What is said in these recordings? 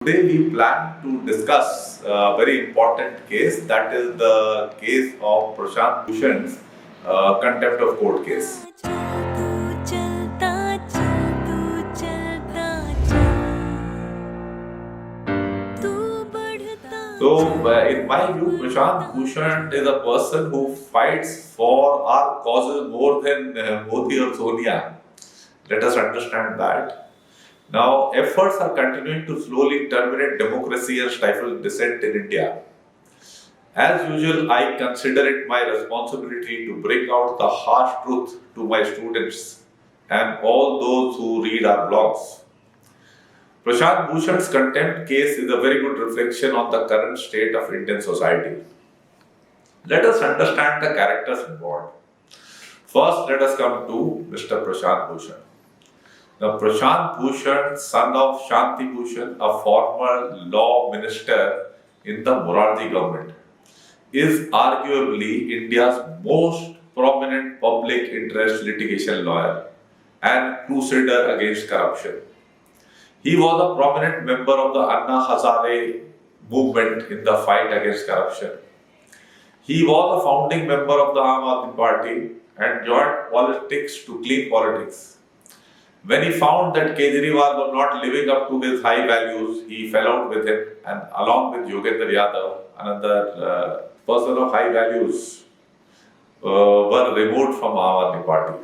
Today we plan to discuss a very important case, that is the case of Prashant Bhushan's contempt of court case. In my view, Prashant Bhushan is a person who fights for our causes more than Modi or Sonia. Let us understand that. Now, efforts are continuing to slowly terminate democracy and stifle dissent in India. As usual, I consider it my responsibility to bring out the harsh truth to my students and all those who read our blogs. Prashant Bhushan's contempt case is a very good reflection on the current state of Indian society. Let us understand the characters involved. First, let us come to Mr. Prashant Bhushan. Now, Prashant Bhushan, son of Shanti Bhushan, a former law minister in the Morarji government, is arguably India's most prominent public interest litigation lawyer and crusader against corruption. He was a prominent member of the Anna Hazare movement in the fight against corruption. He was a founding member of the Aam Aadmi Party and joined politics to clean politics. When he found that Kejriwal was not living up to his high values, he fell out with him, and along with Yogendra Yadav, another person of high values, were removed from Aam Aadmi Party.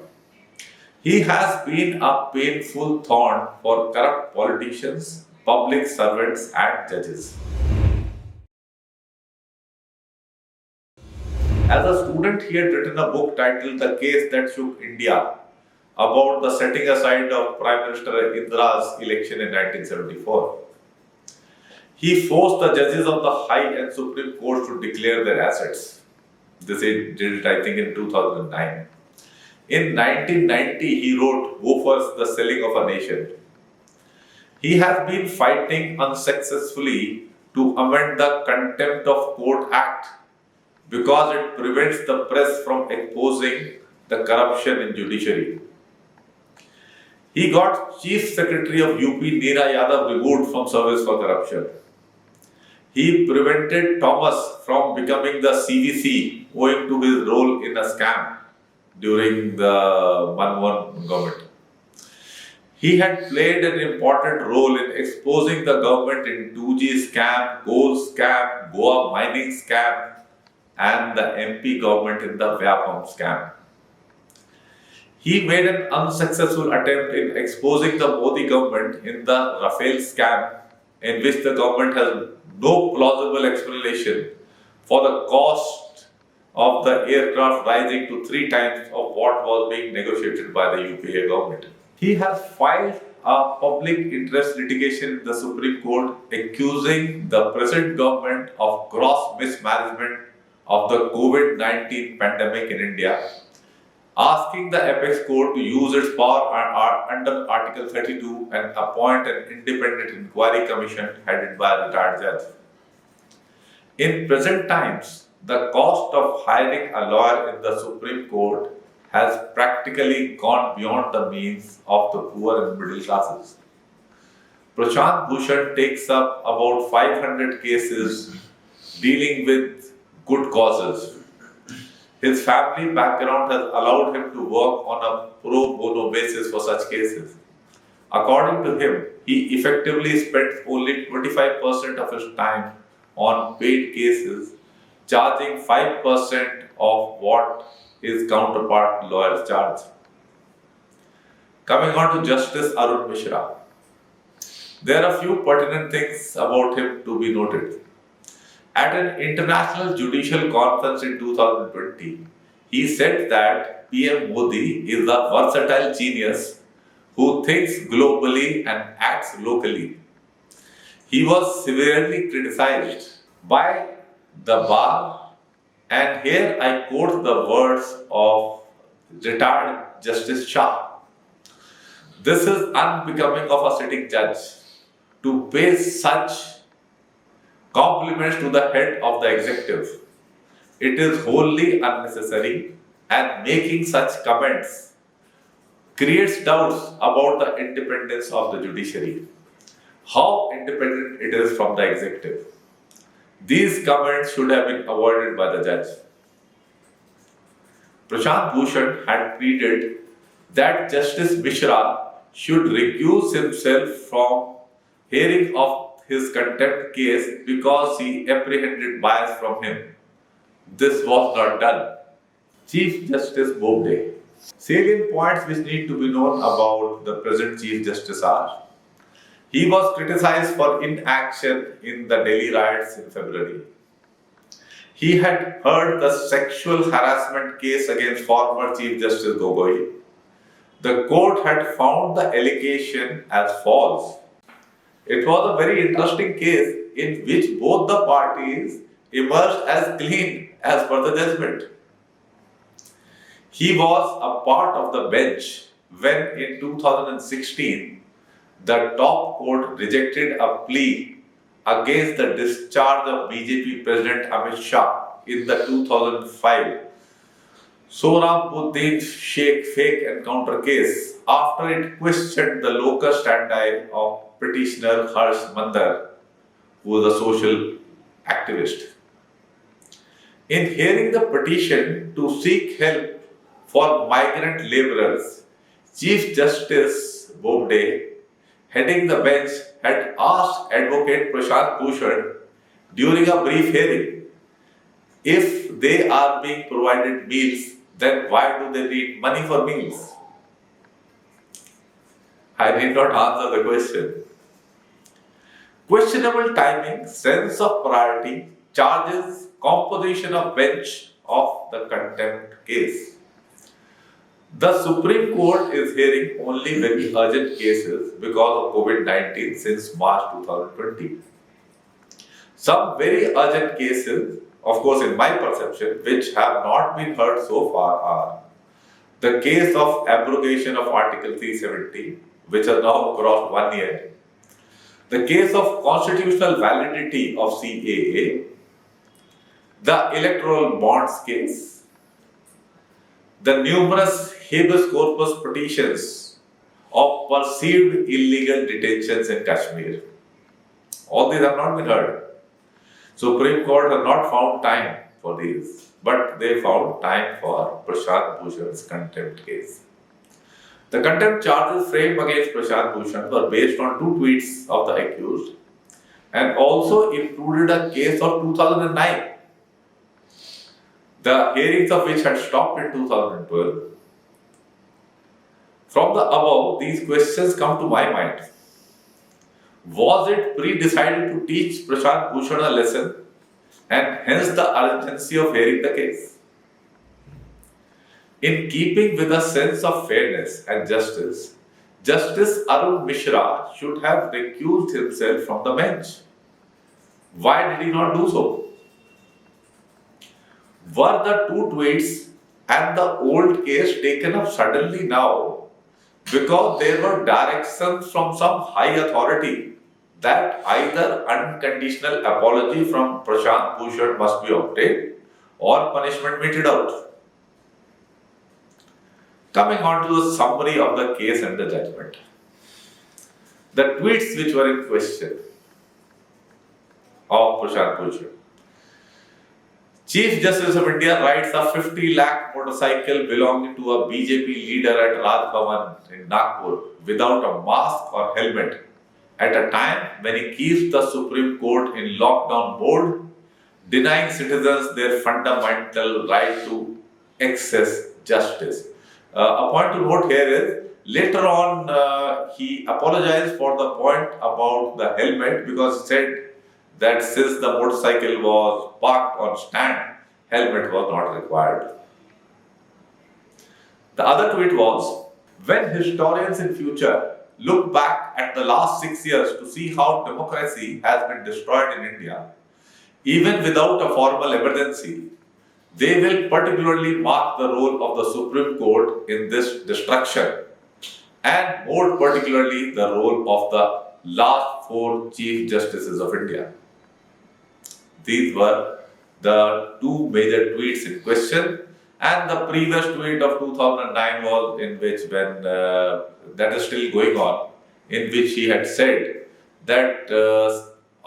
He has been a painful thorn for corrupt politicians, public servants, and judges. As a student, he had written a book titled The Case That Shook India about the setting aside of Prime Minister Indira's election in 1974. He forced the judges of the High and Supreme Court to declare their assets. This he did it, I think, in 2009. In 1990, he wrote Woefers, the Selling of a Nation. He has been fighting unsuccessfully to amend the Contempt of Court Act because it prevents the press from exposing the corruption in judiciary. He got Chief Secretary of UP Neera Yadav removed from service for corruption. He prevented Thomas from becoming the CVC owing to his role in a scam during the Manmohan government. He had played an important role in exposing the government in 2G scam, gold scam, Goa mining scam, and the MP government in the Vyapam scam. He made an unsuccessful attempt in exposing the Modi government in the Rafale scam, in which the government has no plausible explanation for the cost of the aircraft rising to 3 times of what was being negotiated by the UPA government. He has filed a public interest litigation in the Supreme Court accusing the present government of gross mismanagement of the COVID-19 pandemic in India, asking the Apex Court to use its power under Article 32 and appoint an independent inquiry commission headed by a retired judge. In present times, the cost of hiring a lawyer in the Supreme Court has practically gone beyond the means of the poor and middle classes. Prashant Bhushan takes up about 500 cases dealing with good causes. His family background has allowed him to work on a pro bono basis for such cases. According to him, he effectively spent only 25% of his time on paid cases, charging 5% of what his counterpart lawyers charge. Coming on to Justice Arun Mishra. There are a few pertinent things about him to be noted. At an international judicial conference in 2020, he said that PM Modi is a versatile genius who thinks globally and acts locally. He was severely criticized by the bar, and here I quote the words of retired Justice Shah. This is unbecoming of a sitting judge to pay such compliments to the head of the executive. It is wholly unnecessary, and making such comments creates doubts about the independence of the judiciary. how independent it is from the executive. These comments should have been avoided by the judge. Prashant Bhushan had pleaded that Justice Mishra should recuse himself from hearing of his contempt case because he apprehended bias from him. This was not done. Chief Justice Bobde. Salient points which need to be known about the present Chief Justice are: he was criticized for inaction in the Delhi riots in February. He had heard the sexual harassment case against former Chief Justice Gogoi. The court had found the allegation as false. It was a very interesting case in which both the parties emerged as clean as per the judgment. He was a part of the bench when in 2016 the top court rejected a plea against the discharge of BJP President Amit Shah in the 2005 Sohrabuddin Sheikh fake encounter case after it questioned the locus standi of petitioner Harsh Mandar, who was a social activist. In hearing the petition to seek help for migrant laborers, Chief Justice Bobde, heading the bench, had asked Advocate Prashant Bhushan during a brief hearing, if they are being provided meals, then why do they need money for meals? I need not answer the question. Questionable timing, sense of priority, charges, composition of bench of the contempt case. The Supreme Court is hearing only very urgent cases because of COVID-19 since March 2020. Some very urgent cases, of course, in my perception, which have not been heard so far are the case of abrogation of Article 370, which has now crossed 1 year, the case of constitutional validity of CAA, the electoral bonds case, the numerous habeas corpus petitions of perceived illegal detentions in Kashmir. All these have not been heard. Supreme Court has not found time for these, but they found time for Prashant Bhushan's contempt case. The contempt charges framed against Prashant Bhushan were based on 2 tweets of the accused and also included a case of 2009, the hearings of which had stopped in 2012. From the above, these questions come to my mind. Was it pre-decided to teach Prashant Bhushan a lesson and hence the urgency of hearing the case? In keeping with a sense of fairness and justice, Justice Arun Mishra should have recused himself from the bench. Why did he not do so? Were the 2 tweets and the old case taken up suddenly now because there were directions from some high authority that either unconditional apology from Prashant Bhushan must be obtained or punishment meted out? Coming on to the summary of the case and the judgment. The tweets which were in question of Prashant Bhushan. Chief Justice of India rides a 50 lakh motorcycle belonging to a BJP leader at Raj Bhavan in Nagpur without a mask or helmet at a time when he keeps the Supreme Court in lockdown mode, denying citizens their fundamental right to access justice. A point to note here is, later on he apologized for the point about the helmet because he said that since the motorcycle was parked on stand, helmet was not required. The other tweet was, when historians in future look back at the last 6 years to see how democracy has been destroyed in India, even without a formal emergency, they will particularly mark the role of the Supreme Court in this destruction, and more particularly the role of the last 4 Chief Justices of India. These were the 2 major tweets in question, and the previous tweet of 2009 was in which, when that is still going on, in which he had said that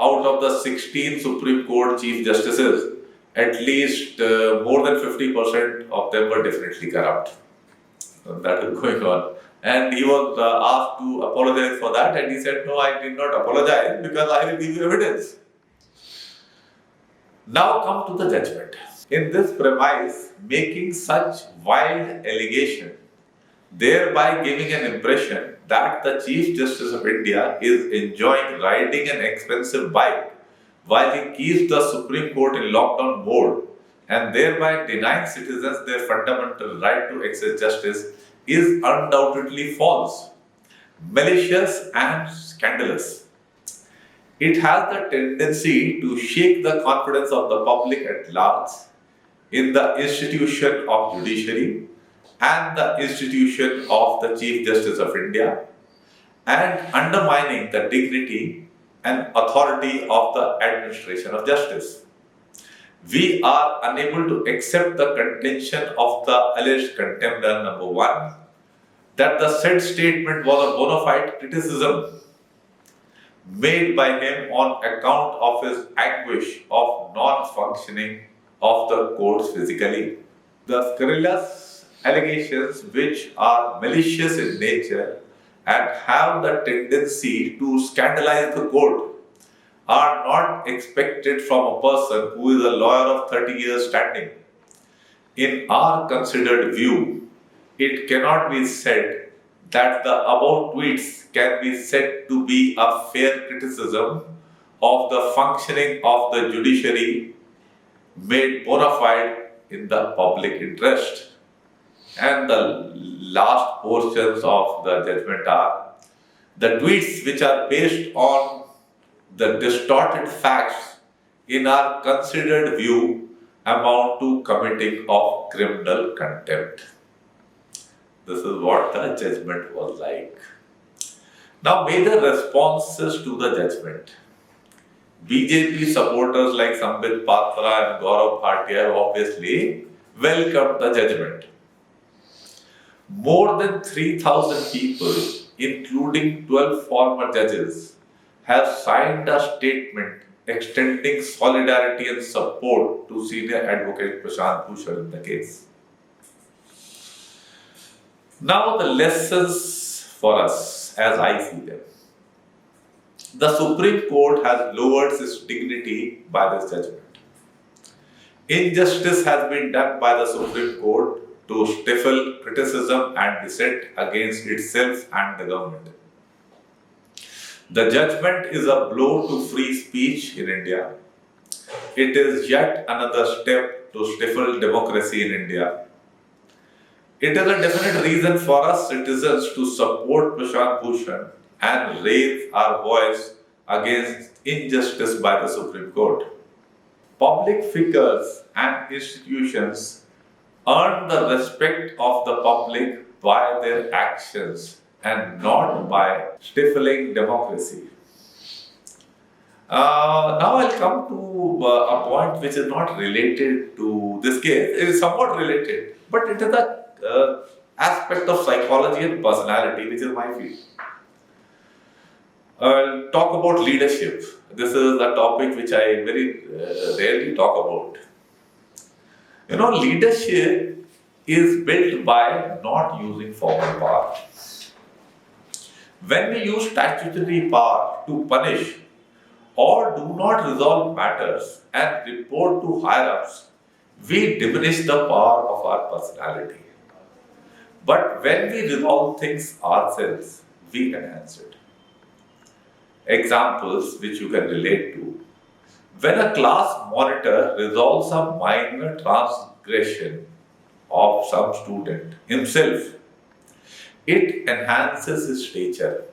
out of the 16 Supreme Court Chief Justices, at least more than 50% of them were definitely corrupt. That is going on. And he was asked to apologize for that, and he said, "No, I did not apologize because I will give you evidence." Now come to the judgment. In this premise, making such wild allegation, thereby giving an impression that the Chief Justice of India is enjoying riding an expensive bike while he keeps the Supreme Court in lockdown mode and thereby denying citizens their fundamental right to access justice is undoubtedly false, malicious, and scandalous. It has the tendency to shake the confidence of the public at large in the institution of judiciary and the institution of the Chief Justice of India, and undermining the dignity and authority of the administration of justice. We are unable to accept the contention of the alleged contender number 1 that the said statement was a bona fide criticism made by him on account of his anguish of non-functioning of the courts physically. The scurrilous allegations, which are malicious in nature and have the tendency to scandalize the court, are not expected from a person who is a lawyer of 30 years standing. In our considered view, it cannot be said that the above tweets can be said to be a fair criticism of the functioning of the judiciary made bona fide in the public interest. And the last portions of the judgment are the tweets which are based on the distorted facts in our considered view amount to committing of criminal contempt. This is what the judgment was like. Now, major responses to the judgment. BJP supporters like Sambit Patra and Gaurav Bhatia have obviously welcomed the judgment. More than 3,000 people, including 12 former judges, have signed a statement extending solidarity and support to senior advocate Prashant Bhushan in the case. Now the lessons for us as I see them. The Supreme Court has lowered its dignity by this judgment. Injustice has been done by the Supreme Court to stifle criticism and dissent against itself and the government. The judgment is a blow to free speech in India. It is yet another step to stifle democracy in India. It is a definite reason for us citizens to support Prashant Bhushan and raise our voice against injustice by the Supreme Court. Public figures and institutions earn the respect of the public by their actions and not by stifling democracy. Now I'll come to a point which is not related to this case. It is somewhat related, but it is a aspect of psychology and personality, which is my field. I'll talk about leadership. This is a topic which I very rarely talk about. Leadership is built by not using formal power. When we use statutory power to punish or do not resolve matters and report to higher-ups, we diminish the power of our personality. But when we resolve things ourselves, we enhance it. Examples which you can relate to. When a class monitor resolves a minor transgression of some student himself, it enhances his stature.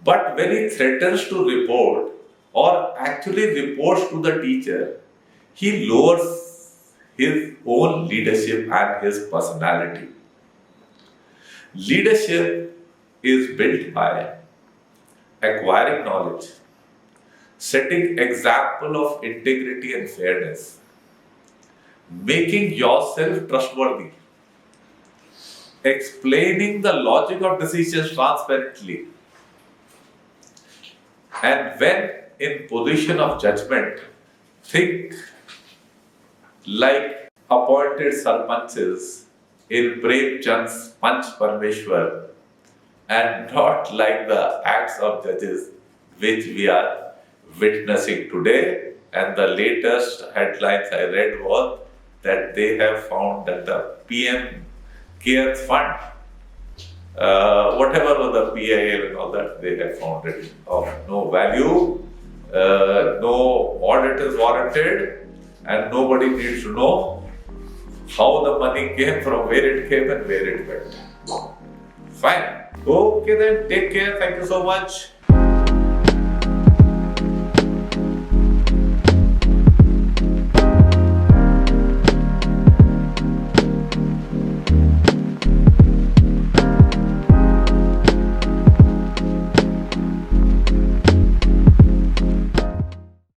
But when he threatens to report or actually reports to the teacher, he lowers his own leadership and his personality. Leadership is built by acquiring knowledge, setting example of integrity and fairness, making yourself trustworthy, explaining the logic of decisions transparently, And when in position of judgment, think like appointed sarpanches in Premchand's Panch Parmeshwar, and not like the acts of judges which we are witnessing today. And the latest headlines I read was that they have found that the PM Cares Fund, whatever was the PIL and all that, they have found it of no value, no audit is warranted, and nobody needs to know how the money came, from where it came and where it went. Fine. Okay then, take care. Thank you so much.